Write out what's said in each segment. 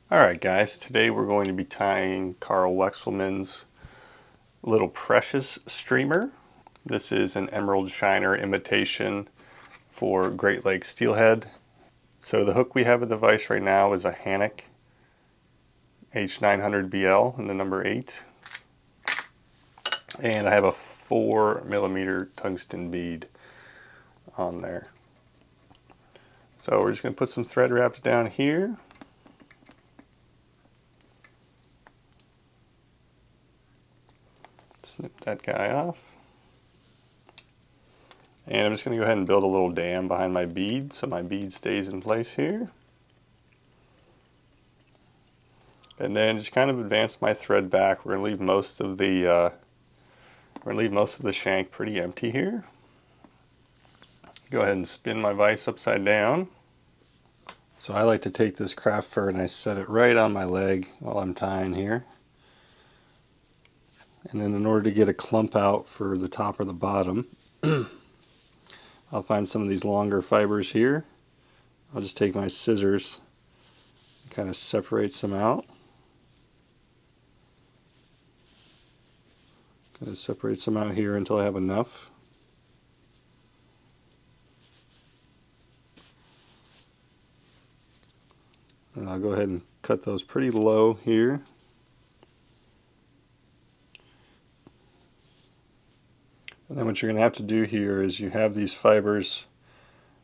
Alright guys, today we're going to be tying Karl Weixlmann's Little Precious streamer. This is an emerald shiner imitation for Great Lakes steelhead. So the hook we have in the vise right now is a Hannock H900BL in the number 8. And I have a 4mm tungsten bead on there. So we're just going to put some thread wraps down here. Snip that guy off. And I'm just going to go ahead and build a little dam behind my bead so my bead stays in place here. And then just kind of advance my thread back. We're going to leave most of the shank pretty empty here. Go ahead and spin my vise upside down. So I like to take this craft fur and I set it right on my leg while I'm tying here. And then in order to get a clump out for the top or the bottom, I'll find some of these longer fibers here. I'll just take my scissors and kind of separate some out. Kind of separate some out here until I have enough. And I'll go ahead and cut those pretty low here. And then what you're going to have to do here is you have these fibers,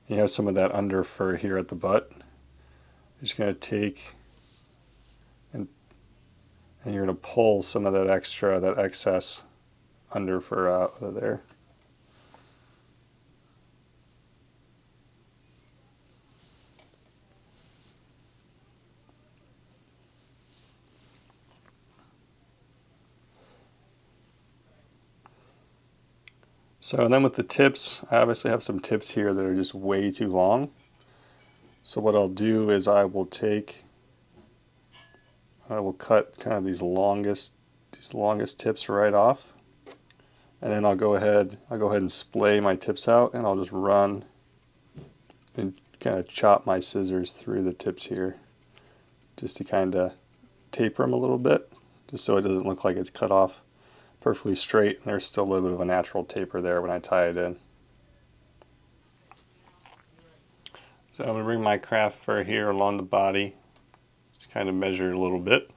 you have some of that under fur here at the butt. You're just going to take and you're going to pull some of that excess under fur out of there. So and then with the tips, I obviously have some tips here that are just way too long. So what I'll do is I will cut kind of these longest tips right off. And then I'll go ahead and splay my tips out, and I'll just run and kind of chop my scissors through the tips here just to kind of taper them a little bit, just so it doesn't look like it's cut off perfectly straight, and there's still a little bit of a natural taper there when I tie it in. So I'm going to bring my craft fur here along the body, just kind of measure it a little bit.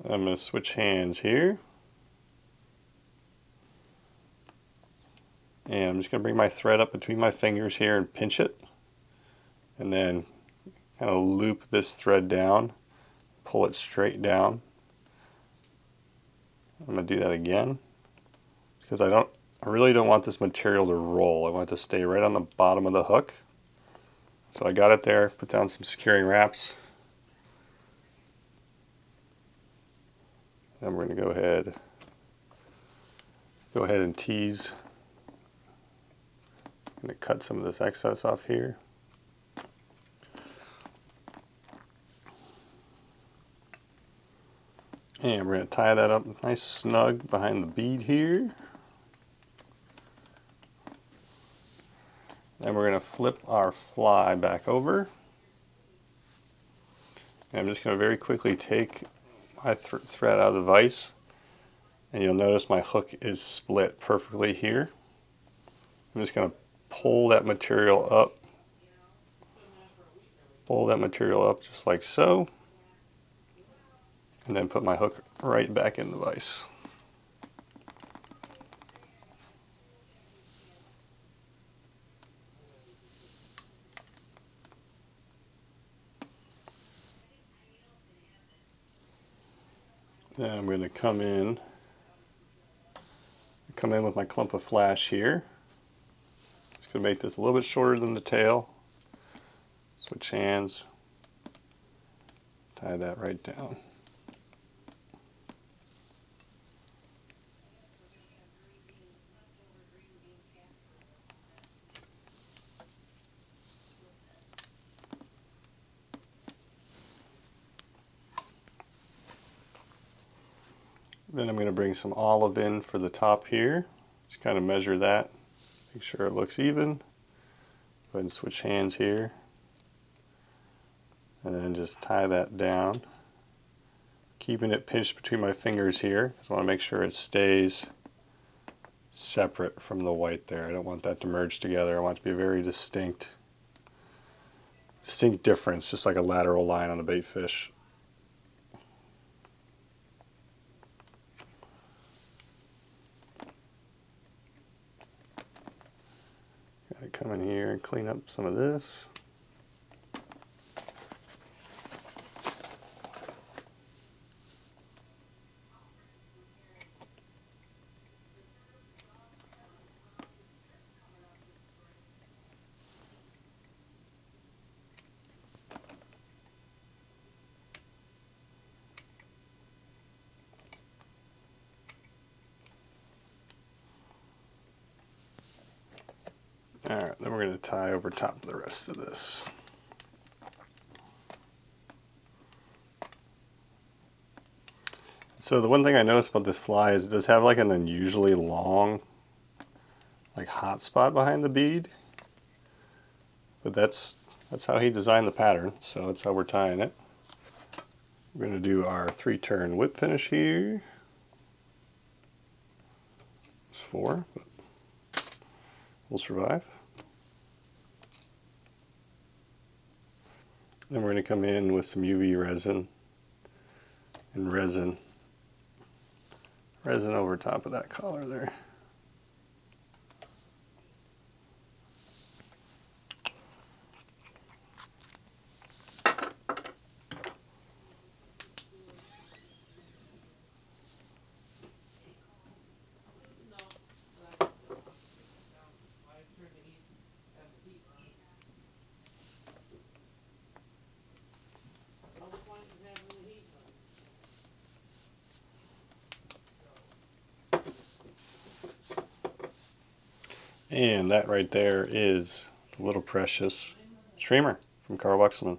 I'm going to switch hands here. And I'm just going to bring my thread up between my fingers here and pinch it. And then kind of loop this thread down, pull it straight down. I'm going to do that again because I really don't want this material to roll. I want it to stay right on the bottom of the hook. So I got it there, put down some securing wraps. Then we're going to go ahead and tease. I'm going to cut some of this excess off here. And we're going to tie that up nice snug behind the bead here. Then we're going to flip our fly back over. And I'm just going to very quickly take my thread out of the vise. And you'll notice my hook is split perfectly here. I'm just going to pull that material up. Pull that material up just like so. And then put my hook right back in the vise. Then I'm going to come in with my clump of flash here. Just going to make this a little bit shorter than the tail. Switch hands. Tie that right down. Then I'm going to bring some olive in for the top here. Just kind of measure that, make sure it looks even. Go ahead and switch hands here. And then just tie that down, keeping it pinched between my fingers here, because I want to make sure it stays separate from the white there. I don't want that to merge together. I want it to be a very distinct difference, just like a lateral line on a bait fish. Gotta come in here and clean up some of this. Alright, then we're going to tie over top of the rest of this. So the one thing I noticed about this fly is it does have like an unusually long like hot spot behind the bead. But that's how he designed the pattern, so that's how we're tying it. We're going to do our 3-turn whip finish here. It's 4, but we'll survive. Then we're going to come in with some UV resin and resin over top of that collar there. And that right there is the little precious streamer from Karl Weixlmann.